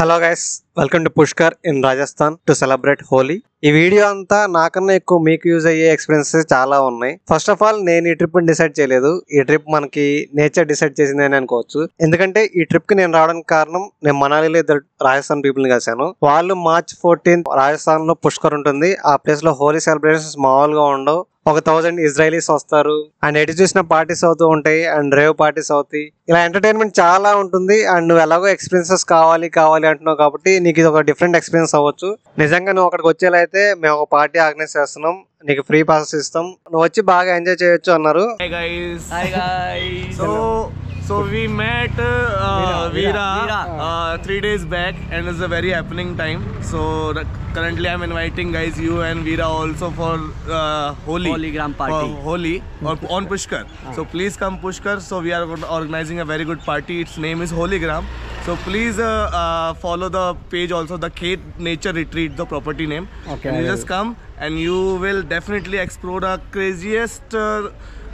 Hello guys, welcome to Pushkar in Rajasthan to celebrate Holi. ఈ video అంతా నాకన్నా ఎక్కువ మీకు యూజ్ అయ్యే ఎక్స్పీరియన్సెస్ చాలా ఉన్నాయి. ఫస్ట్ ఆఫ్ ఆల్ నేను ఈ ట్రిప్ డిసైడ్ చేయలేదు. ఈ ట్రిప్ మనకి నేచర్ డిసైడ్ చేసింది అని అనుకోవచ్చు. ఎందుకంటే ఈ ట్రిప్ కి నేను రావడానికి కారణం, నేను మనాలిలో ఇద్దరు రాజస్థాన్ పీపుల్ ని కలిసాను. వాళ్ళు March 14th రాజస్థాన్ లో పుష్కర్ ఉంటుంది. ఆ ప్లేస్ లో హోలీ సెలబ్రేషన్స్ మామూలుగా ఉండవు. 1000 ఇజ్రాయలీస్ వస్తారు అండ్ ఎటు చూసిన పార్టీస్ అవుతూ ఉంటాయి అండ్ రేవ్ పార్టీస్ అవుతాయి. ఇలా ఎంటర్టైన్మెంట్ చాలా ఉంటుంది అండ్ నువ్వు ఎలాగో ఎక్స్పీరియన్సెస్ కావాలి అంటున్నావు కాబట్టి నీకు ఇది ఒక డిఫరెంట్ ఎక్స్పీరియన్స్ అవ్వచ్చు. నిజంగా నువ్వు అక్కడికి వచ్చేలా అయితే మేము ఒక పార్టీ ఆర్గనైజ్ చేస్తున్నాం, నీకు ఫ్రీ పాసెస్ ఇస్తాం, నువ్వు వచ్చి బాగా ఎంజాయ్ చేయొచ్చు అన్నారు. So we met Veera 3 days back and it's a very happening time. So currently I'm inviting guys, you and Veera also for Holy Gram party. For Holi or on Pushkar. So please come Pushkar. So we are organizing a very good party. Its name is Holy Gram. So please follow the page also, the Kate Nature Retreat, the property name. Okay. And you just come and you will definitely explore the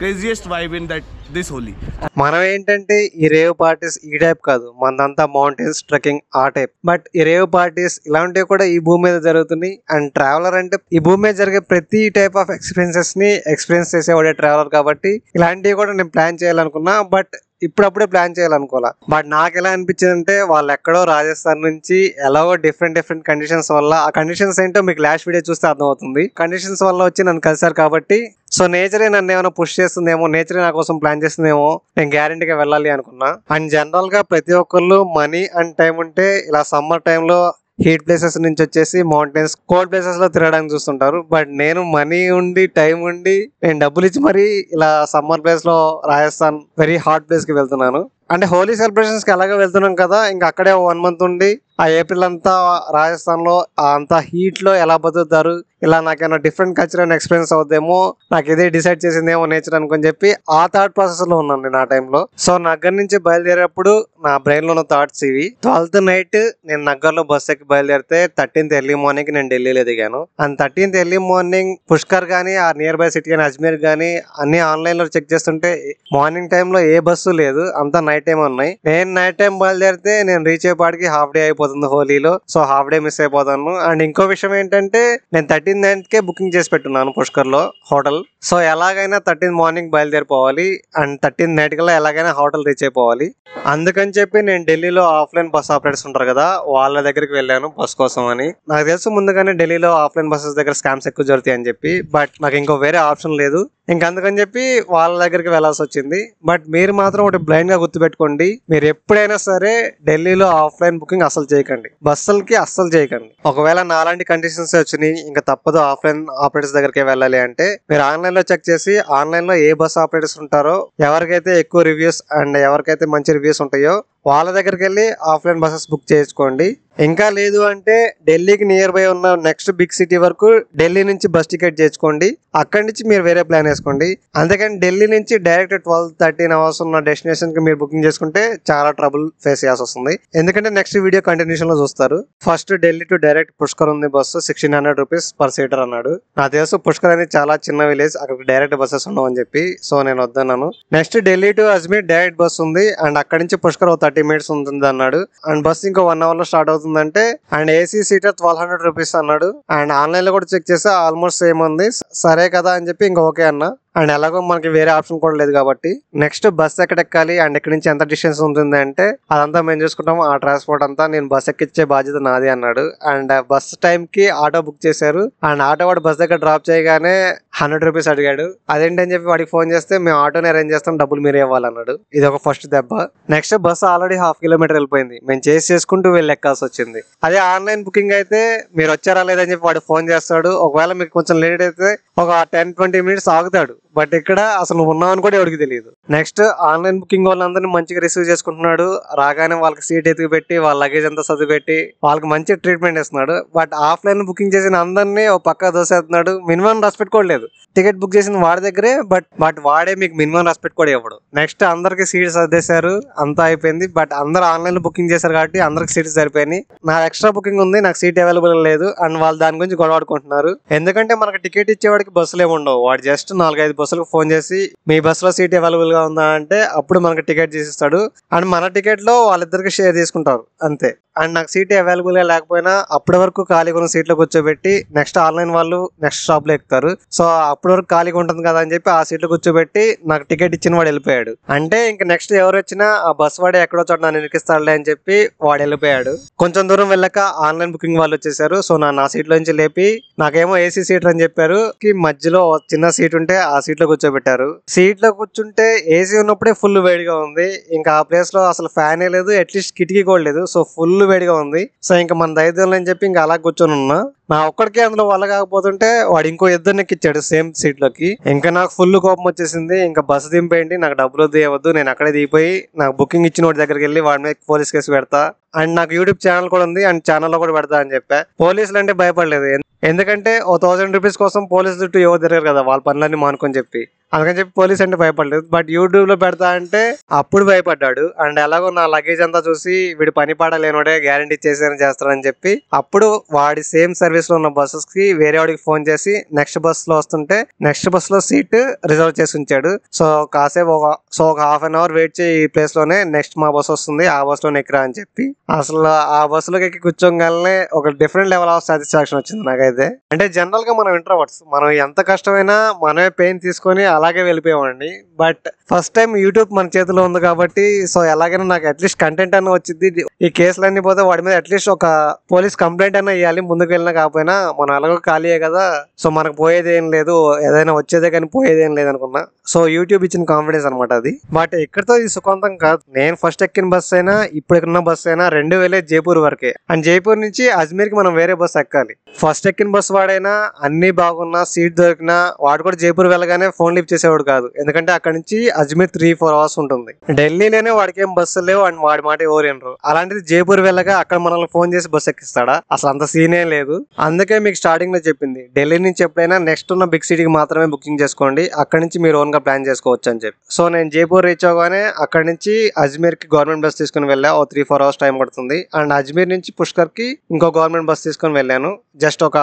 craziest vibe in this Holi. మనం ఏంటంటే ఈ rave parties ఈ type కాదు, మనదంతా mountains trekking ఆ type. But ఈ rave parties ఇలాంటివి కూడా ఈ భూమి మీద జరుగుతున్నాయి. అండ్ ట్రావెలర్ అంటే ఈ భూమి మీద జరిగే ప్రతి టైప్ ఆఫ్ ఎక్స్పీరియన్సెస్ ని ఎక్స్పీరియన్స్ చేసేవాడే ట్రావెలర్ కాబట్టి ఇలాంటివి కూడా నేను ప్లాన్ చేయాలనుకున్నా. బట్ ఇప్పుడప్పుడే ప్లాన్ చేయాలనుకోవాలా. బట్ నాకు ఎలా అనిపించింది అంటే, వాళ్ళు ఎక్కడో రాజస్థాన్ నుంచి ఎలాగో డిఫరెంట్ కండిషన్స్ వల్ల, ఆ కండిషన్స్ ఏంటో మీకు లాస్ట్ వీడియో చూస్తే అర్థమవుతుంది. కండిషన్స్ వల్ల వచ్చి నన్ను కలిసారు కాబట్టి, సో నేచరే నన్ను ఏమైనా పుష్ చేస్తుందేమో, నేచరే నా కోసం ప్లాన్ చేస్తుందేమో, నేను గ్యారెంటీగా వెళ్ళాలి అనుకున్నా. అండ్ జనరల్ గా ప్రతి ఒక్కళ్ళు మనీ అండ్ టైం ఉంటే ఇలా సమ్మర్ టైంలో హీట్ ప్లేసెస్ నుంచి వచ్చేసి మౌంటైన్స్ కోల్డ్ ప్లేసెస్ లో తిరగడానికి చూస్తుంటారు. బట్ నేను మనీ ఉండి టైం ఉండి నేను డబ్బులు ఇచ్చి మరీ ఇలా సమ్మర్ ప్లేస్ లో రాజస్థాన్ వెరీ హాట్ ప్లేస్ కి వెళ్తున్నాను. అంటే హోలీ సెలబ్రేషన్స్ కి ఎలాగో వెళ్తున్నాం కదా, ఇంకా అక్కడే 1 month ఉండి ఆ ఏప్రిల్ అంతా రాజస్థాన్ లో అంతా హీట్ లో ఎలా బతుకుతారు, ఇలా నాకేమైనా డిఫరెంట్ కల్చర్ అండ్ ఎక్స్పీరియన్స్ అవుద్దేమో, నాకు ఇదే డిసైడ్ చేసిందేమో నేచర్ అనుకుని చెప్పి ఆ థాట్ ప్రాసెస్ లో ఉన్నాను నేను ఆ టైంలో. సో నగ్గర్ నుంచి బయలుదేరేటప్పుడు నా బ్రెయిన్ లో ఉన్న థాట్స్ ఇవి. 12th నైట్ నేను నగ్గర్ లో బస్ ఎక్కి బయలుదేరితే 13th ఎర్లీ మార్నింగ్ నేను ఢిల్లీలో దిగాను. And 13th early morning Pushkar గానీ ఆ నియర్ బై సిటీ కానీ అజ్మీర్ గానీ అన్ని ఆన్లైన్ లో చెక్ చేస్తుంటే మార్నింగ్ టైమ్ లో ఏ బస్సు లేదు, అంతా నైట్ టైం ఉన్నాయి. నేను నైట్ టైం బయలుదేరితే నేను రీచ్ అయ్యేపాటికి హాఫ్ డే అయిపోతుంది హోలీలో. సో హాఫ్ డే మిస్ అయిపోతాను. అండ్ ఇంకో విషయం ఏంటంటే, నేను 13th night కే బుకింగ్ చేసి పెట్టున్నాను పుష్కర్ లో హోటల్. సో ఎలాగైనా 13th morning బయలుదేరిపోవాలి and 13th night కల్లా ఎలాగైనా హోటల్ రీచ్ అయిపోవాలి. అందుకని చెప్పి నేను ఢిల్లీలో ఆఫ్లైన్ బస్ ఆపరేటర్స్ ఉంటారు కదా, వాళ్ళ దగ్గరికి వెళ్ళాను బస్ కోసం అని. నాకు తెలుసు ముందుగానే ఢిల్లీలో ఆఫ్లైన్ బస్సెస్ దగ్గర స్కామ్స్ ఎక్కువ జరుగుతాయి అని చెప్పి, బట్ నాకు ఇంకో వేరే ఆప్షన్ లేదు. అందుకని చెప్పి వాళ్ళ దగ్గరికి వెళ్లాల్సి వచ్చింది. బట్ మీరు మాత్రం ఒకటి బ్లైండ్ గా గుర్తుపెట్టుకోండి, మీరు ఎప్పుడైనా సరే ఢిల్లీలో ఆఫ్లైన్ బుకింగ్ అస్సలు చేయకండి, బస్సులకి అస్సలు చేయకండి. ఒకవేళ నాలాంటి కండిషన్స్ వచ్చినాయి, ఇంకా తప్పదు ఆఫ్లైన్ ఆపరేటర్స్ దగ్గరికి వెళ్ళాలి అంటే, మీరు ఆన్లైన్ లో చెక్ చేసి ఆన్లైన్ లో ఏ బస్ ఆపరేటర్స్ ఉంటారో, ఎవరికైతే ఎక్కువ రివ్యూస్ అండ్ ఎవరికైతే మంచి రివ్యూస్ ఉంటాయో వాళ్ళ దగ్గరికి వెళ్ళి ఆఫ్లైన్ బస్సెస్ బుక్ చేసుకోండి. ఇంకా లేదు అంటే ఢిల్లీకి నియర్ బై ఉన్న నెక్స్ట్ బిగ్ సిటీ వరకు ఢిల్లీ నుంచి బస్ టికెట్ చేసుకోండి, అక్కడి నుంచి మీరు వేరే ప్లాన్ వేసుకోండి. అందుకని ఢిల్లీ నుంచి డైరెక్ట్ 12-13 hours ఉన్న డెస్టినేషన్ కి మీరు బుకింగ్ చేసుకుంటే చాలా ట్రబుల్ ఫేస్ చేయాల్సి వస్తుంది. ఎందుకంటే నెక్స్ట్ వీడియో కంటిన్యూషన్ లో చూస్తారు. First Delhi to direct Pushkar ఉంది బస్సు, 1600 rupees per seater అన్నాడు. నాకు తెలుసు పుష్కర్ అనేది చాలా చిన్న విలేజ్, అక్కడికి డైరెక్ట్ బస్సెస్ ఉండవు అని చెప్పి, సో నేను వద్దన్నాను. Next Delhi to Ajmer direct bus ఉంది అండ్ అక్కడి నుంచి పుష్కర్ 30 minutes ఉంటుంది అన్నాడు. అండ్ బస్ ఇంకో 1 hour లో స్టార్ట్ అవుతుందంటే, అండ్ ఏసీ సీటర్ 1200 rupees అన్నాడు. అండ్ ఆన్లైన్ లో కూడా చెక్ చేస్తే ఆల్మోస్ట్ సేమ్ ఉంది. సరే కదా అని చెప్పి ఇంకా ఓకే అన్నా. అండ్ ఎలాగో మనకి వేరే ఆప్షన్ కూడా లేదు కాబట్టి నెక్స్ట్ బస్ ఎక్కడ ఎక్కాలి అండ్ ఎక్కడి నుంచి ఎంత డిస్టెన్స్ ఉంటుంది అంటే అదంతా మేము చూసుకుంటాము, ఆ ట్రాన్స్పోర్ట్ అంతా నేను బస్ ఎక్కిచ్చే బాధ్యత నాది అన్నాడు. అండ్ బస్ టైం కి ఆటో బుక్ చేశారు అండ్ ఆటో వాడు బస్ దగ్గర డ్రాప్ చేయగానే 100 rupees అడిగాడు. అదేంటని చెప్పి వాడికి ఫోన్ చేస్తే, మేము ఆటోని అరేంజ్ చేస్తాం, డబ్బులు మీరే ఇవ్వాలన్నాడు. ఇది ఒక ఫస్ట్ దెబ్బ. నెక్స్ట్ బస్ ఆల్రెడీ 1/2 kilometer వెళ్ళిపోయింది, మేము చేసుకుంటూ వెళ్ళి ఎక్కాల్సి వచ్చింది. అదే ఆన్లైన్ బుకింగ్ అయితే మీరు వచ్చారా లేదని చెప్పి వాడు ఫోన్ చేస్తాడు. ఒకవేళ మీకు కొంచెం లేట్ అయితే ఒక 10-20 minutes ఆగుతాడు. బట్ ఇక్కడ అసలు నువ్వు ఉన్నావని కూడా ఎవరికి తెలియదు. నెక్స్ట్ ఆన్లైన్ బుకింగ్ వాళ్ళందరినీ మంచిగా రిసీవ్ చేసుకుంటున్నాడు. రాగానే వాళ్ళకి సీట్ ఎత్తుకు పెట్టి వాళ్ళ లగేజ్ అంతా చదివి పెట్టి వాళ్ళకి మంచి ట్రీట్మెంట్ ఇస్తున్నాడు. బట్ ఆఫ్లైన్ బుకింగ్ చేసిన అందరినీ ఒక పక్క దోసేస్తున్నాడు. మినిమం రెస్పెక్ట్ కూడా లేదు. టికెట్ బుక్ చేసిన వాడి దగ్గరే, బట్ వాడే మీకు మినిమం రెస్పెక్ట్ కూడా ఇవ్వడు. నెక్స్ట్ అందరికి సీట్స్ సర్దేశారు, అంతా అయిపోయింది. బట్ అందరు ఆన్లైన్ లో బుకింగ్ చేశారు కాబట్టి అందరికి సీట్స్ సరిపోయినాయి. నా ఎక్స్ట్రా బుకింగ్ ఉంది, నాకు సీట్ అవైలబుల్ లేదు అండ్ వాళ్ళు దాని గురించి గొడవ ఆడుకుంటున్నారు. ఎందుకంటే మనకి టికెట్ ఇచ్చేవాడికి బస్సులు ఏమి ఉండవు, వాడు జస్ట్ 4-5 బస్సులకు ఫోన్ చేసి మీ బస్సులో సీట్ అవైలబుల్ గా ఉందా అంటే అప్పుడు మనకు టికెట్ తీసిస్తాడు. అండ్ మన టికెట్ లో వాళ్ళిద్దరికి షేర్ తీసుకుంటారు అంతే. అండ్ నాకు సీట్ అవైలబుల్ గా లేకపోయినా అప్పటి వరకు ఖాళీగా ఉన్న సీట్లో కూర్చోబెట్టి నెక్స్ట్ ఆన్లైన్ వాళ్ళు నెక్స్ట్ స్టాప్ లో ఎక్కుతారు. సో అప్పటి వరకు ఖాళీగా ఉంటుంది కదా అని చెప్పి ఆ సీట్లో కూర్చోబెట్టి నాకు టికెట్ ఇచ్చిన వాడు వెళ్ళిపోయాడు. అంటే ఇంకా నెక్స్ట్ ఎవరు వచ్చినా ఆ బస్ వాడే ఎక్కడో చోట నన్ను ఎక్కిస్తాడులే అని చెప్పి వాడు వెళ్ళిపోయాడు. కొంచెం దూరం వెళ్ళాక ఆన్లైన్ బుకింగ్ వాళ్ళు వచ్చేసారు. సో నా సీట్ లోంచి లేపి నాకేమో ఏసీ సీట్ అని చెప్పారు. మధ్యలో చిన్న సీట్ ఉంటే ఆ సీట్ లో కూర్చోబెట్టారు. సీట్ లో కూర్చుంటే ఏసీ ఉన్నప్పుడే ఫుల్ వేడిగా ఉంది. ఇంకా ఆ ప్లేస్ లో అసలు ఫ్యానే లేదు, అట్లీస్ట్ కిటికీ కూడా లేదు. సో ఫుల్ వేడిగా ఉంది. సో ఇంకా మన దైర్యం అని చెప్పి ఇంకా అలా కూర్చొని ఉన్నా. నా ఒక్కడికే అందులో వల్ల కాకపోతుంటే వాడు ఇంకో ఇద్దరిని ఎక్కిచ్చాడు సేమ్ సీట్ లోకి. ఇంకా నాకు ఫుల్ కోపం వచ్చేసింది. ఇంకా బస్సు దింపేయండి, నాకు డబ్బులు తీయవద్దు, నేను అక్కడే దిగిపోయి నాకు బుకింగ్ ఇచ్చిన వాడి దగ్గరికి వెళ్ళి వాడి మీద పోలీస్ కేసు పెడతా. అండ్ నాకు యూట్యూబ్ ఛానల్ కూడా ఉంది, అండ్ ఛానల్లో కూడా పెడతా అని చెప్పా. పోలీసులు అంటే భయపడలేదు, ఎందుకంటే ఓ 1000 రూపీస్ కోసం పోలీసు చుట్టూ ఎవరు తిరగరు కదా, వాళ్ళ పనులన్నీ మానుకొని చెప్పి. అందుకని చెప్పి పోలీస్ అంటే భయపడలేదు. బట్ యూట్యూబ్ లో పెడతా అంటే అప్పుడు భయపడ్డాడు. అండ్ ఎలాగో నా లగేజ్ అంతా చూసి వీడి పని పాడలేనోడే గ్యారంటీ ఇచ్చేసారని చేస్తారని చెప్పి అప్పుడు వాడి సేమ్ సర్వీస్ లో ఉన్న బస్సెస్ కి వేరే వాడికి ఫోన్ చేసి నెక్స్ట్ బస్ లో వస్తుంటే నెక్స్ట్ బస్ లో సీట్ రిజర్వ్ చేసి ఉంచాడు. సో కాసేపు ఒక హాఫ్ అన్ అవర్ వెయిట్ చేయి ఈ ప్లేస్ లోనే, నెక్స్ట్ మా బస్ వస్తుంది ఆ బస్ లోనే ఎక్కరా అని చెప్పి అసలు ఆ బస్సులోకి ఎక్కి కూర్చోగానే ఒక డిఫరెంట్ లెవెల్ ఆఫ్ సాటిస్ఫాక్షన్ వచ్చింది నాకైతే. అంటే జనరల్ గా మనం ఇంట్రోవర్ట్స్, మనం ఎంత కష్టమైనా మనమే పెయిన్ తీసుకొని అలాగే వెళ్ళిపోయామండి. బట్ ఫస్ట్ టైం యూట్యూబ్ మన చేతిలో ఉంది కాబట్టి సో ఎలాగైనా నాకు అట్లీస్ట్ కంటెంట్ అన్న వచ్చింది. ఈ కేసులన్నీ పోతే వాడి మీద అట్లీస్ట్ ఒక పోలీస్ కంప్లైంట్ అన్న ఇవ్వాలి, ముందుకు వెళ్ళినా కాకపోయినా మనం ఎలాగో ఖాళీయే కదా, సో మనకు పోయేది ఏం లేదు, ఏదైనా వచ్చేదే కానీ పోయేది ఏం లేదు అనుకున్నా. సో యూట్యూబ్ ఇచ్చిన కాన్ఫిడెన్స్ అనమాట అది. బట్ ఇక్కడతో ఇది సుఖాంతం కాదు. నేను ఫస్ట్ ఎక్కిన బస్ అయినా ఇప్పుడు ఎక్కిన బస్ అయినా 2 వెళ్ళే జైపూర్ వరకే. అండ్ జైపూర్ నుంచి అజ్మీర్ కి మనం వేరే బస్ ఎక్కాలి. ఫస్ట్ ఎక్కిన బస్ వాడైనా అన్ని బాగున్నా సీట్ దొరికినా వాడు కూడా జైపూర్ వెళ్ళగానే ఫోన్ లిఫ్ట్ చేసేవాడు కాదు, ఎందుకంటే అక్కడ నుంచి అజ్మీర్ 3-4 అవర్స్ ఉంటుంది. ఢిల్లీలోనే వాడికి ఏం బస్సులు లేవు అండ్ వాడి మాట ఎవరు వినరు. అలాంటిది జైపూర్ వెళ్ళగా అక్కడ మనల్ని ఫోన్ చేసి బస్ ఎక్కిస్తాడా? అసలు అంత సీనే లేదు. అందుకే మీకు స్టార్టింగ్ లో చెప్పింది, ఢిల్లీ నుంచి ఎప్పుడైనా నెక్స్ట్ ఉన్న బిగ్ సిటీకి మాత్రమే బుకింగ్ చేసుకోండి, అక్కడ నుంచి మీరు ఓన్ గా ప్లాన్ చేసుకోవచ్చు అని చెప్పి. సో నేను జైపూర్ రీచ్ అవగానే అక్కడ నుంచి అజ్మీర్ కి గవర్నమెంట్ బస్ తీసుకుని వెళ్ళా. 3-4 అవర్స్ టైం పడుతుంది. అండ్ అజ్మీర్ నుంచి పుష్కర్ కి ఇంకో గవర్నమెంట్ బస్ తీసుకుని వెళ్ళాను. జస్ట్ ఒక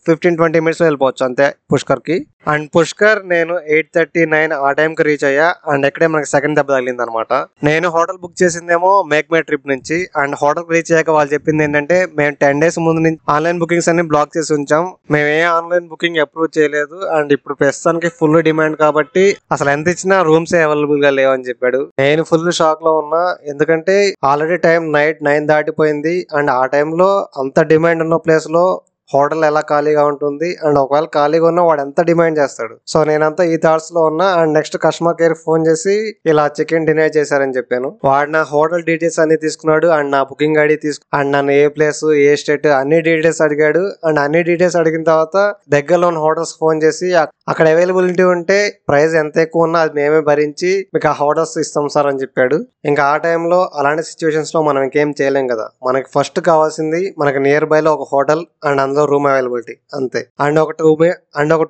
15-20 మినిట్స్ లో వెళ్ళిపోవచ్చు అంతే పుష్కర్ కి. అండ్ పుష్కర్ నేను 8:39 ఆ టైం కి రీచ్ అయ్యా. అండ్ ఎక్కడే మనకి సెకండ్ దెబ్బ తగిలింది అనమాట. నేను హోటల్ బుక్ చేసిందేమో మేక్మే ట్రిప్ నుంచి. అండ్ హోటల్ రీచ్ అయ్యాక వాళ్ళు చెప్పింది ఏంటంటే మేము 10 days ముందు నుంచి ఆన్లైన్ బుకింగ్స్ అన్ని బ్లాక్ చేసి ఉంచాం, మేము ఏ ఆన్లైన్ బుకింగ్ అప్రూవ్ చేయలేదు, అండ్ ఇప్పుడు ప్రస్తుతానికి ఫుల్ డిమాండ్ కాబట్టి అసలు ఎంత ఇచ్చినా రూమ్స్ అవైలబుల్ గా లేవని చెప్పాడు. నేను ఫుల్ షాక్ లో ఉన్నా, ఎందుకంటే ఆల్రెడీ టైం నైట్ 9 దాటిపోయింది. అండ్ ఆ టైంలో అంత డిమాండ్ ఉన్న ప్లేస్ లో హోటల్ ఎలా ఖాళీగా ఉంటుంది, అండ్ ఒకవేళ ఖాళీగా ఉన్నా వాడు ఎంత డిమాండ్ చేస్తాడు. సో నేనంతా ఈ థాట్స్ లో ఉన్నా. And next customer care phone చేసి ఇలా చెక్-ఇన్ డినై చేశారని చెప్పాను. వాడు నా హోటల్ డీటెయిల్స్ అన్ని తీసుకున్నాడు, అండ్ నా బుకింగ్ ఐడి అండ్ నన్ను ఏ ప్లేస్ ఏ స్టేట్ అన్ని డీటెయిల్స్ అడిగాడు. అండ్ అన్ని డీటెయిల్స్ అడిగిన తర్వాత దగ్గరలో ఉన్న హోటల్స్ ఫోన్ చేసి అక్కడ అవైలబిలిటీ ఉంటే ప్రైస్ ఎంత ఎక్కువ ఉన్నా అది మేమే భరించి మీకు ఆ హోటల్స్ ఇస్తాం సార్ అని చెప్పాడు. ఇంకా ఆ టైంలో అలాంటి సిచ్యువేషన్స్ లో మనం ఇంకేం చేయలేం కదా, మనకి ఫస్ట్ కావాల్సింది మనకి నియర్ బై లో ఒక హోటల్ అండ్ అందులో రూమ్ అవైలబిలిటీ అంతే. అండ్ ఒక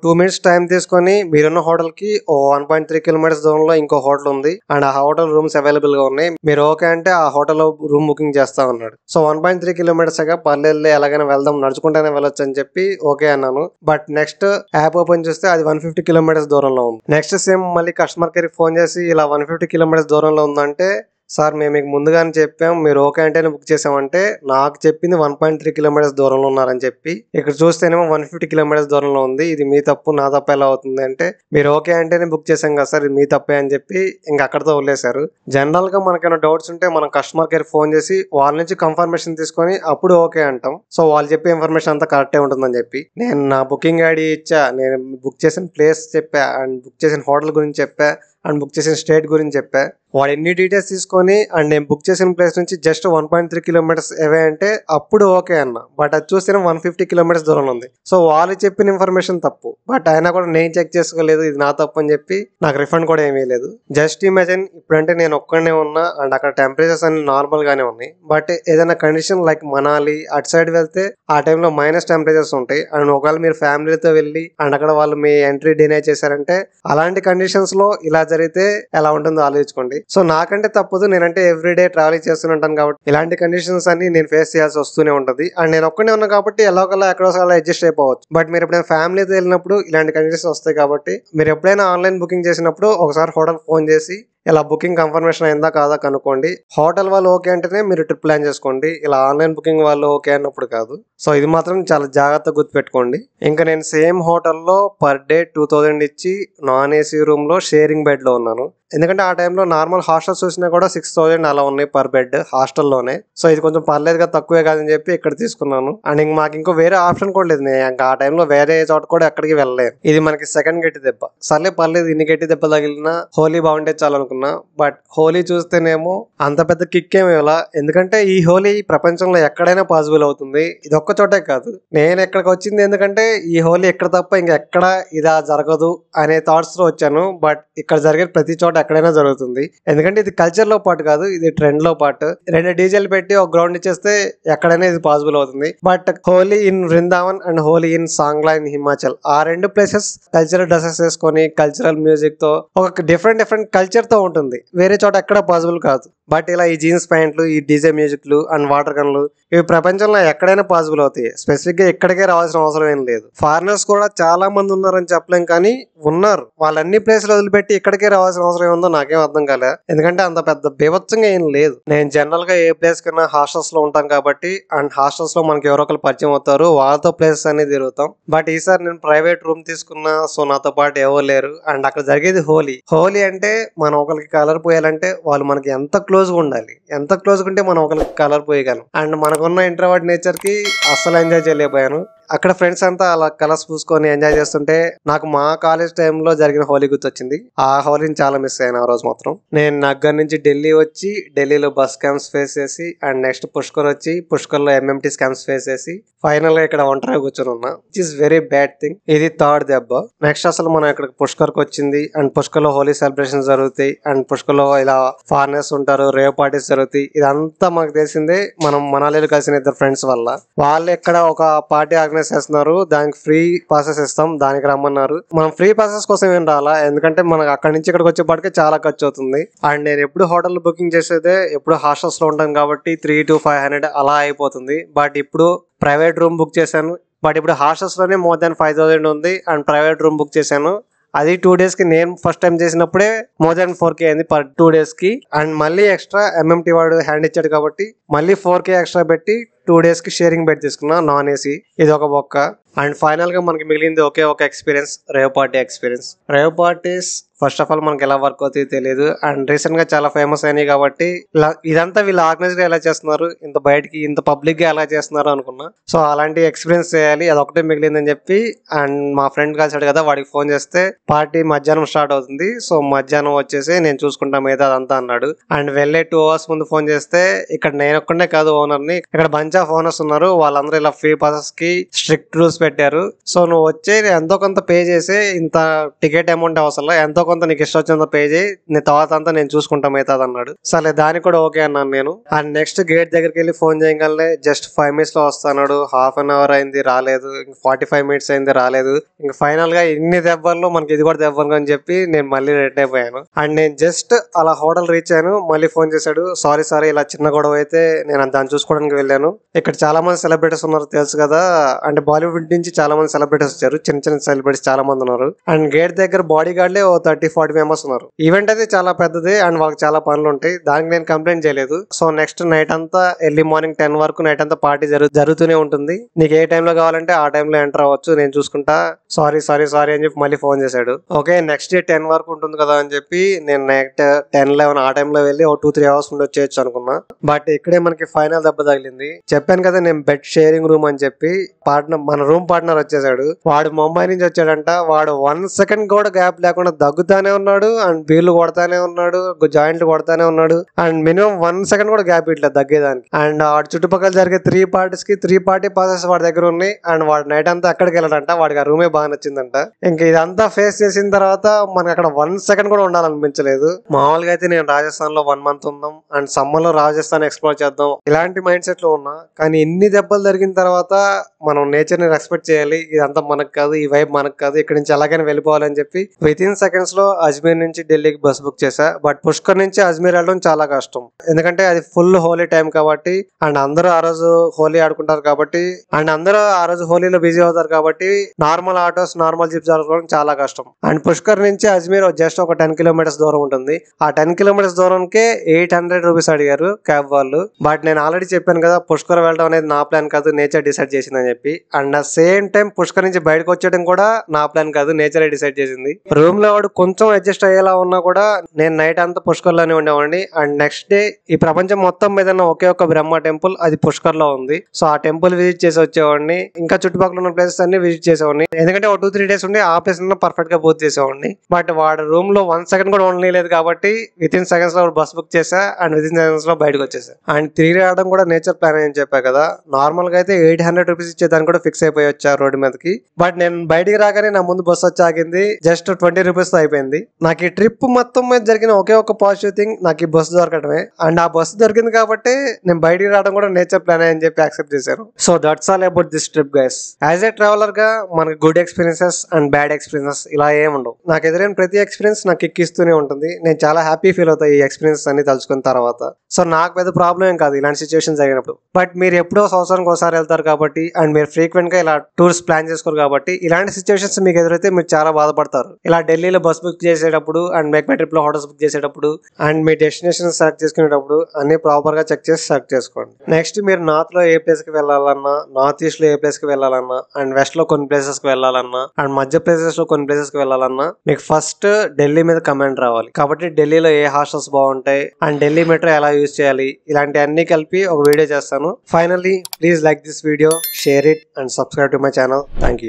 2 minutes టైం తీసుకొని మీరున్న హోటల్ కి 1.3 kilometers దూరంలో ఇంకో హోటల్ ఉంది, అండ్ ఆ హోటల్ రూమ్స్ అవైలబుల్ గా ఉన్నాయి, మీరు ఓకే అంటే ఆ హోటల్ లో రూమ్ బుకింగ్ చేస్తా ఉన్నాడు. సో 1.3 kilometers పర్లేదు ఎలాగైనా వెళ్దాం, నడుచుకుంటేనే వెళ్ళొచ్చు అని చెప్పి ఓకే అన్నాను. బట్ నెక్స్ట్ యాప్ ఓపెన్ చేస్తే అది 150 kilometers దూరంలో ఉంది. నెక్స్ట్ సేమ్ మళ్ళీ కస్టమర్ కేర్ ఫోన్ చేసి ఇలా 150 kilometers దూరంలో ఉందంటే సార్ మేము మీకు ముందుగానే చెప్పాం, మీరు ఓకే అంటేనే బుక్ చేసామంటే నాకు చెప్పింది 1.3 kilometers దూరంలో ఉన్నారని చెప్పి ఇక్కడ చూస్తేనేమో 150 kilometers దూరంలో ఉంది. ఇది మీ తప్పు నా తప్పు ఎలా అవుతుంది అంటే మీరు ఓకే అంటేనే బుక్ చేసాం కదా సార్, ఇది మీ తప్పే అని చెప్పి ఇంకా అక్కడతో వదిలేశారు. జనరల్ గా మనకైనా డౌట్స్ ఉంటే మనం కస్టమర్ కేర్ ఫోన్ చేసి వాళ్ళ నుంచి కన్ఫర్మేషన్ తీసుకొని అప్పుడు ఓకే అంటాం. సో వాళ్ళు చెప్పే ఇన్ఫర్మేషన్ అంతా కరెక్టే ఉంటుందని చెప్పి నేను నా బుకింగ్ ఐడి ఇచ్చా, నేను బుక్ చేసిన ప్లేస్ చెప్పా, అండ్ బుక్ చేసిన హోటల్ గురించి చెప్పా, అండ్ బుక్ చేసిన స్టేట్ గురించి చెప్పా. వాడు ఎన్ని డీటెయిల్స్ తీసుకొని అండ్ నేను బుక్ చేసిన ప్లేస్ నుంచి జస్ట్ 1.3 kilometers అవే అంటే అప్పుడు ఓకే అన్న. బట్ అది చూస్తే 150 kilometers దూరంలో ఉంది. సో వాళ్ళు చెప్పిన ఇన్ఫర్మేషన్ తప్పు, బట్ అయినా కూడా నేను చెక్ చేసుకోలేదు, ఇది నా తప్పు అని చెప్పి నాకు రిఫండ్ కూడా ఏమీ లేదు. జస్ట్ ఇమాజిన్ ఇప్పుడంటే నేను ఒక్కడనే ఉన్నా అండ్ అక్కడ టెంపరేచర్స్ అన్ని నార్మల్ గానే ఉన్నాయి. బట్ ఏదైనా కండిషన్ లైక్ మనాలి అటు సైడ్ వెళ్తే ఆ టైంలో మైనస్ టెంపరేచర్స్ ఉంటాయి. అండ్ ఒకవేళ మీరు ఫ్యామిలీతో వెళ్ళి అండ్ అక్కడ వాళ్ళు మీ ఎంట్రీ డినై చేశారంటే అలాంటి కండిషన్స్ లో ఇలా జరిగితే ఎలా ఉంటుందో ఆలోచించుకోండి. సో నాకంటే తప్పదు, నేనంటే ఎవ్రీడే ట్రావెలింగ్ చేస్తుంటాను కాబట్టి ఇలాంటి కండిషన్స్ అన్ని నేను ఫేస్ చేయాల్సి వస్తూనే ఉంటుంది. అండ్ నేను ఒక్కనే ఉన్నా కాబట్టి ఎలాగోలా ఎక్కడోసారి అడ్జస్ట్ అయిపోవచ్చు. బట్ మీరు ఎప్పుడైనా ఫ్యామిలీతో వెళ్ళినప్పుడు ఇలాంటి కండిషన్స్ వస్తాయి కాబట్టి మీరు ఎప్పుడైనా ఆన్లైన్ బుకింగ్ చేసినప్పుడు ఒకసారి హోటల్ ఫోన్ చేసి ఇలా బుకింగ్ కన్ఫర్మేషన్ అయిందా కాదా కనుక్కోండి. హోటల్ వాళ్ళు ఓకే అంటేనే మీరు ట్రిప్ ప్లాన్ చేసుకోండి, ఇలా ఆన్లైన్ బుకింగ్ వాళ్ళు ఓకే అన్నప్పుడు కాదు. సో ఇది మాత్రం చాలా జాగ్రత్తగా గుర్తుపెట్టుకోండి. ఇంకా నేను సేమ్ హోటల్లో పర్ డే 2000 ఇచ్చి నాన్ ఏసీ రూమ్ లో షేరింగ్ బెడ్ లో ఉన్నాను. ఎందుకంటే ఆ టైంలో నార్మల్ హాస్టల్స్ చూసినా కూడా 6000 అలా ఉన్నాయి పర్ బెడ్ హాస్టల్లోనే. సో ఇది కొంచెం పర్లేదుగా తక్కువే కాదని చెప్పి ఇక్కడ తీసుకున్నాను. అండ్ మాకు ఇంకో వేరే ఆప్షన్ కూడా లేదు, నేను ఇంకా ఆ టైంలో వేరే చోట కూడా ఎక్కడికి వెళ్ళలేదు. ఇది మనకి సెకండ్ గట్టి దెబ్బ. సర్లే పర్లేదు, ఇన్ని గట్టి దెబ్బ తగిలినా హోలీ బాగుంటే చాలు అనుకున్నా. బట్ హోలీ చూస్తేనేమో అంత పెద్ద కిక్ ఏమి ఇలా, ఎందుకంటే ఈ హోలీ ప్రపంచంలో ఎక్కడైనా పాసిబుల్ అవుతుంది, ఇది ఒక్క చోటే కాదు. నేను ఎక్కడికి వచ్చింది ఎందుకంటే ఈ హోలీ ఎక్కడ తప్ప ఇంకెక్కడ ఇదా జరగదు అనే థాట్స్ లో వచ్చాను. బట్ ఇక్కడ జరిగే ప్రతి చోట ఎక్కడైనా జరుగుతుంది, ఎందుకంటే ఇది కల్చర్ లో పాటు కాదు, ఇది ట్రెండ్ లో పాటు. 2 డీజేలు పెట్టి ఒక గ్రౌండ్ ఇచ్చేస్తే ఎక్కడైనా ఇది పాసిబుల్ అవుతుంది. But Holi in Vrindavan and Holi in Sangla in Himachal, ఆ 2 ప్లేసెస్ కల్చరల్ డ్రెస్సెస్ వేసుకొని కల్చరల్ మ్యూజిక్ తో ఒక డిఫరెంట్ కల్చర్ తో ఉంటుంది, వేరే చోట ఎక్కడ పాసిబుల్ కాదు. బట్ ఇలా ఈ జీన్స్ ప్యాంట్లు, ఈ డీజే మ్యూజిక్లు అండ్ వాటర్ గన్లు ఇవి ప్రపంచంలో ఎక్కడైనా పాసిబుల్ అవుతాయి. స్పెసిఫిక్ గా ఇక్కడికే రావాల్సిన అవసరం ఏం లేదు. ఫారినర్స్ కూడా చాలా మంది ఉన్నారని చెప్పలేం, కానీ ఉన్నారు. వాళ్ళన్ని ప్లేస్లు వదిలిపెట్టి ఇక్కడికే రావాల్సిన అవసరం ఏముందో నాకేం అర్థం కాలే, ఎందుకంటే అంత పెద్ద బీభత్సంగా ఏం లేదు. నేను జనరల్ గా ఏ ప్లేస్ కన్నా హాస్టల్స్ లో ఉంటాం కాబట్టి, అండ్ హాస్టల్స్ లో మనకి ఎవరో ఒకరు పరిచయం అవుతారు, వాళ్ళతో ప్లేసెస్ అనేది తిరుగుతాం. బట్ ఈసారి నేను ప్రైవేట్ రూమ్ తీసుకున్నా, సో నాతో పాటు ఎవరు లేరు. అండ్ అక్కడ జరిగేది హోలీ అంటే మనం ఒకరికి కలర్ పోయాలంటే వాళ్ళు మనకి ఎంత క్లోజ్ గా ఉండాలి, ఎంత క్లోజ్ గా ఉంటే మనం ఒకరికి కలర్ పోయగలం. అండ్ మనకున్న ఇంట్రోవర్ట్ నేచర్ కి అస్సలు ఎంజాయ్ చేయలేకపోయాను. అక్కడ ఫ్రెండ్స్ అంతా అలా కలర్స్ పూసుకొని ఎంజాయ్ చేస్తుంటే నాకు మా కాలేజ్ టైంలో జరిగిన హోలీ గుర్తొచ్చింది. ఆ హోలీని చాలా మిస్ అయ్యాను ఆ రోజు మాత్రం. నేను నగ్గర్ నుంచి ఢిల్లీ వచ్చి ఢిల్లీలో బస్ స్కామ్స్ ఫేస్ చేసి, అండ్ నెక్స్ట్ పుష్కర్ వచ్చి పుష్కర్ లో MMT స్కామ్స్ ఫేస్ చేసి ఫైనల్ గా ఇక్కడ ఒంటరిగా కూర్చొని ఉన్నా, which is very bad thing. ఇది థర్డ్ దెబ్బ. నెక్స్ట్ అసలు మనం ఇక్కడ పుష్కర్ కి వచ్చింది, అండ్ పుష్కర్ లో హోలీ సెలబ్రేషన్స్ జరుగుతాయి, అండ్ పుష్కర్ లో ఇలా ఫారినర్స్ ఉంటారు, రేవ్ పార్టీస్ జరుగుతాయి. ఇదంతా మనకు తెలిసిందే మనం మనాలిలో కలిసిన 2 ఫ్రెండ్స్ వల్ల. వాళ్ళు ఇక్కడ ఒక పార్టీ ఆర్గనైజ్ చేస్తున్నారు, దానికి ఫ్రీ పాసెస్ ఇస్తాం, దానికి రమ్మన్నారు. మనం ఫ్రీ పాసెస్ కోసం ఏం రాలా, ఎందుకంటే మనకు అక్కడి నుంచి ఇక్కడికి వచ్చేపాటికే చాలా ఖర్చు అవుతుంది. అండ్ నేను ఎప్పుడు హోటల్ బుకింగ్ చేసేదే ఎప్పుడు హాస్టల్స్ లో ఉంటాను కాబట్టి 300 to 500 అలా అయిపోతుంది. బట్ ఇప్పుడు ప్రైవేట్ రూమ్ బుక్ చేశాను. బట్ ఇప్పుడు హాస్టల్స్ లోనే మోర్ దాన్ 5000 ఉంది, అండ్ ప్రైవేట్ రూమ్ బుక్ చేశాను. అది 2 days కి, నేను ఫస్ట్ టైం చేసినప్పుడే మోర్ దాన్ 4K అయింది పర్ 2 days కి. అండ్ మళ్ళీ ఎక్స్ట్రా MMT వాడు హ్యాండ్ ఇచ్చాడు కాబట్టి మళ్ళీ 4K ఎక్స్ట్రా పెట్టి 2 days కి షేరింగ్ బెడ్ తీసుకున్నా, నాన్ ఏసీ. ఇది ఒక బొక్క. అండ్ ఫైనల్ గా మనకి మిగిలింది ఒకే ఒక experience, rave party experience. Rave parties first of all మనకి ఎలా వర్క్ అవుతాయి తెలియదు, అండ్ రీసెంట్ గా చాలా ఫేమస్ అయినాయి కాబట్టి ఇదంతా వీళ్ళు ఆర్గనైజ్ గా ఎలా చేస్తున్నారు, ఇంత బయటికి ఇంత పబ్లిక్ గా ఎలా చేస్తున్నారు అనుకున్నా. సో అలాంటి ఎక్స్పీరియన్స్ చేయాలి, అది ఒకటే మిగిలిందని చెప్పి, అండ్ మా ఫ్రెండ్ కలిసాడు కదా, వాడికి ఫోన్ చేస్తే పార్టీ మధ్యాహ్నం స్టార్ట్ అవుతుంది, సో మధ్యాహ్నం వచ్చేసి నేను చూసుకుంటా మిగతా అదంతా అన్నాడు. అండ్ వెళ్ళే 2 hours ముందు ఫోన్ చేస్తే ఇక్కడ నేను ఒక్కడే కాదు ఓనర్ ని, ఇక్కడ బంచ్ ఆఫ్ ఓనర్స్ ఉన్నారు, వాళ్ళందరూ ఇలా ఫ్రీ పాసెస్ కి స్ట్రిక్ట్ రూల్స్ పెట్టారు. సో నువ్వు వచ్చే ఎంతో కొంత పే చేసి, ఇంత టికెట్ అమౌంట్ అవసరం, ఎంతో కొంత నీకు ఇష్టం వచ్చినంత పే చేయి, నీ తర్వాత అంతా నేను చూసుకుంటా మిగతాది అన్నాడు. సరే దానికి కూడా ఓకే అన్నాను నేను. అండ్ నెక్స్ట్ గేట్ దగ్గరికి వెళ్ళి ఫోన్ చేయగలనే జస్ట్ 5 minutes లో వస్తాడు. హాఫ్ అన్ అవర్ అయింది రాలేదు, 45 minutes అయింది రాలేదు. ఇంక ఫైనల్ గా ఇన్ని దెబ్బల్లో మనకి ఇది కూడా దెబ్బలు అని చెప్పి నేను మళ్ళీ రిటర్న్ అయిపోయాను. అండ్ నేను జస్ట్ అలా హోటల్ రీచ్ అయ్యాను, మళ్ళీ ఫోన్ చేశాడు, సారీ ఇలా చిన్న గొడవ అయితే నేను దాన్ని చూసుకోవడానికి వెళ్ళాను. ఇక్కడ చాలా మంది సెలబ్రిటీస్ ఉన్నారు తెలుసు కదా, అంటే బాలీవుడ్ నుంచి చాలా మంది సెలబ్రిటీస్ వచ్చారు, చిన్న సెలబ్రిటీస్ చాలా మంది ఉన్నారు. అండ్ గేట్ దగ్గర బాడీ గార్డ్లే 30-40 members ఉన్నారు. ఈవెంట్ అయితే చాలా పెద్దది, అండ్ వాళ్ళకి చాలా పనులు ఉంటాయి, దానికి నేను కంప్లైంట్ చేయలేదు. సో నెక్స్ట్ నైట్ అంతా ఎర్లీ మార్నింగ్ 10 వరకు నైట్ అంతా పార్టీ జరుగుతూనే ఉంటుంది. నీకు ఏ టైంలో కావాలంటే ఆ టైంలో ఎంటర్ అవ్వచ్చు, నేను చూసుకుంటా, సారీ అని చెప్పి మళ్ళీ ఫోన్ చేశాడు. ఓకే నెక్స్ట్ డే 10 వరకు ఉంటుంది కదా అని చెప్పి నేను నైట్ 10-11 ఆ టైంలో వెళ్ళి 2-3 hours ఉండి వచ్చేయచ్చు అనుకున్నా. బట్ ఇక్కడే మనకి ఫైనల్ దెబ్బ తగిలింది. చెప్పాను కదా నేను బెడ్ షేరింగ్ రూమ్ అని చెప్పి, మన రూమ్ పార్ట్నర్ వచ్చేసాడు. వాడు ముంబై నుంచి వచ్చాడంట. వాడు 1 second కూడా గ్యాప్ లేకుండా దగ్గుతానే ఉన్నాడు, అండ్ బీర్లు కొడతానే ఉన్నాడు, జాయింట్లు కొడతానే ఉన్నాడు, అండ్ మినిమం 1 second కూడా గ్యాప్ ఇట్లా దగ్గేదానికి. అండ్ వాడు చుట్టుపక్కల జరిగే 3 parties కి 3 party passes వాడి దగ్గర ఉన్నాయి. అండ్ వాడు నైట్ అంతా అక్కడికి వెళ్ళాడంట, వాడికి ఆ రూమే బాగా నచ్చిందంట. ఇంకా ఇదంతా ఫేస్ చేసిన తర్వాత మనకి అక్కడ 1 second కూడా ఉండాలనిపించలేదు. మామూలుగా అయితే నేను రాజస్థాన్ లో 1 month ఉందాం, అండ్ సమ్మర్ లో రాజస్థాన్ ఎక్స్ప్లోర్ వచ్చేద్దాం ఇలాంటి మైండ్ సెట్ లో ఉన్నా. కానీ ఎన్ని దెబ్బలు జరిగిన తర్వాత మనం నేచర్ ని రెస్పెక్ట్ చేయాలి, ఇదంతా మనకు కాదు, ఈ వైబ్ మనకు కాదు, ఇక్కడ నుంచి ఎలాగైనా వెళ్ళిపోవాలని చెప్పి విత్ ఇన్ సెకండ్స్ లో అజ్మీర్ నుంచి ఢిల్లీకి బస్ బుక్ చేశా. బట్ పుష్కర్ నుంచి అజ్మీర్ వెళ్ళడం చాలా కష్టం, ఎందుకంటే అది ఫుల్ హోలీ టైం కాబట్టి అండ్ అందరూ ఆ రోజు హోలీ ఆడుకుంటారు కాబట్టి అండ్ అందరూ ఆ రోజు హోలీలో బిజీ అవుతారు కాబట్టి నార్మల్ ఆటోస్ నార్మల్ జిప్స్ ఆడుకోవడం చాలా కష్టం. అండ్ పుష్కర్ నుంచి అజ్మీర్ జస్ట్ ఒక 10 కిలోమీటర్స్ దూరం ఉంటుంది. ఆ 10 కిలోమీటర్స్ దూరంకే 800 రూపీస్ అడిగారు క్యాబ్ వాళ్ళు. బట్ నేను ఆల్రెడీ చెప్పాను కదా పుష్కర్ వెళ్ళడం అనేది నా ప్లాన్ కాదు, నేచర్ డిసైడ్ చేసిందని చెప్పి. అండ్ సేమ్ టైం పుష్కర్ నుంచి బయటకు వచ్చేయడం కూడా నా ప్లాన్ కాదు, నేచరే డిసైడ్ చేసింది. రూమ్ లో వాడు కొంచెం అడ్జస్ట్ అయ్యేలా ఉన్నా కూడా నేను నైట్ అంతా పుష్కర్ లోనే ఉండేవాడిని. అండ్ నెక్స్ట్ డే ఈ ప్రపంచం మొత్తం మీద ఒకే ఒక బ్రహ్మ టెంపుల్, అది పుష్కర్ లో ఉంది. సో ఆ టెంపుల్ విజిట్ చేసి వచ్చేవాడిని. ఇంకా చుట్టుపక్కల ఉన్న ప్లేసెస్ అన్ని విజిట్ చేసేవాడిని, ఎందుకంటే ఒక 2-3 డేస్ ఉండి ఆ ప్లేస్ పర్ఫెక్ట్ గా పూర్తి చేసేవాడిని. బట్ వాడు రూమ్ లో 1 సెకండ్ కూడా ఉండలేదు కాబట్టి విత్ ఇన్ సెకండ్స్ లో బస్ బుక్ చేసా అండ్ విత్ ఇన్ సెకండ్స్ లో బయటకు వచ్చేసా. అండ్ తిరిగి రావడం కూడా నేచర్ ప్లాన్ అని చెప్పా కదా, నార్మల్ గా అయితే 800 రూపీస్ ఇచ్చేదాన్ని కూడా ఫిక్స్ అయిపోయి వచ్చా రోడ్డు మీదకి. బట్ నేను బయటికి రాగానే నా ముందు బస్సు వచ్చి ఆగింది, జస్ట్ 20 రూపీస్ తో అయిపోయింది. నాకు ఈ ట్రిప్ మొత్తం మీద జరిగిన ఒకే ఒక పాజిటివ్ థింగ్ నాకు ఈ బస్సు దొరకడమే. అండ్ ఆ బస్సు దొరికింది కాబట్టి నేను బయటికి రావడం కూడా నేచర్ ప్లాన్ అని చెప్పి యాక్సెప్ట్ చేశాను. So that's all about this trip guys. As a traveller గా మనకి good experiences and bad experiences ఇలా ఏముండవు. నాకు ఎదురైన ప్రతి ఎక్స్పీరియన్స్ నాకు ఎక్కిస్తూనే ఉంటుంది. నేను చాలా హ్యాపీ ఫీల్ అవుతాయి ఈ ఎక్స్పీరియన్స్ అన్ని తలుచుకున్న తర్వాత. సో నాకు పెద్ద ప్రాబ్లం ఏం కాదు ఇలాంటి సిచ్యువేషన్ జరిగినప్పుడు. బట్ మీరు ఎప్పుడో సంవత్సరానికి ఒకసారి వెళ్తారు కాబట్టి అండ్ మీరు ఫ్రీక్వెంట్ గా ఇలా టూర్స్ ప్లాన్ చేసుకోరు కాబట్టి ఇలాంటి సిచ్యువేషన్స్ మీకు ఎదురైతే మీరు చాలా బాధపడతారు. ఇలా ఢిల్లీలో బస్ బుక్ చేసేటప్పుడు అండ్ మేక్ మై ట్రిప్ లో హోటల్స్ బుక్ చేసేటప్పుడు అండ్ మీ డెస్టినేషన్ సెలెక్ట్ చేసుకునేటప్పుడు అన్ని ప్రాపర్ గా చెక్ చేసి సెలెక్ట్ చేసుకోండి. నెక్స్ట్ మీరు నార్త్ లో ఏ ప్లేస్ కి వెళ్ళాలన్నా, నార్త్ ఈస్ట్ లో ఏ ప్లేస్ కి వెళ్ళాలన్నా అండ్ వెస్ట్ లో కొన్ని ప్లేసెస్ కి వెళ్ళాలన్నా అండ్ మధ్య ప్లేసెస్ లో కొన్ని ప్లేసెస్ కి వెళ్ళాలన్నా మీకు ఫస్ట్ ఢిల్లీ మీద కమెంట్ రావాలి. కాబట్టి ఢిల్లీలో ఏ హాస్టల్స్ బాగుంటాయి అండ్ ఢిల్లీ మెట్రో ఎలా యూజ్ చేయాలి ఇలాంటి అన్ని కలిపి ఒక వీడియో చేస్తాను. Finally please like this video, share it and subscribe to my channel. Thank you.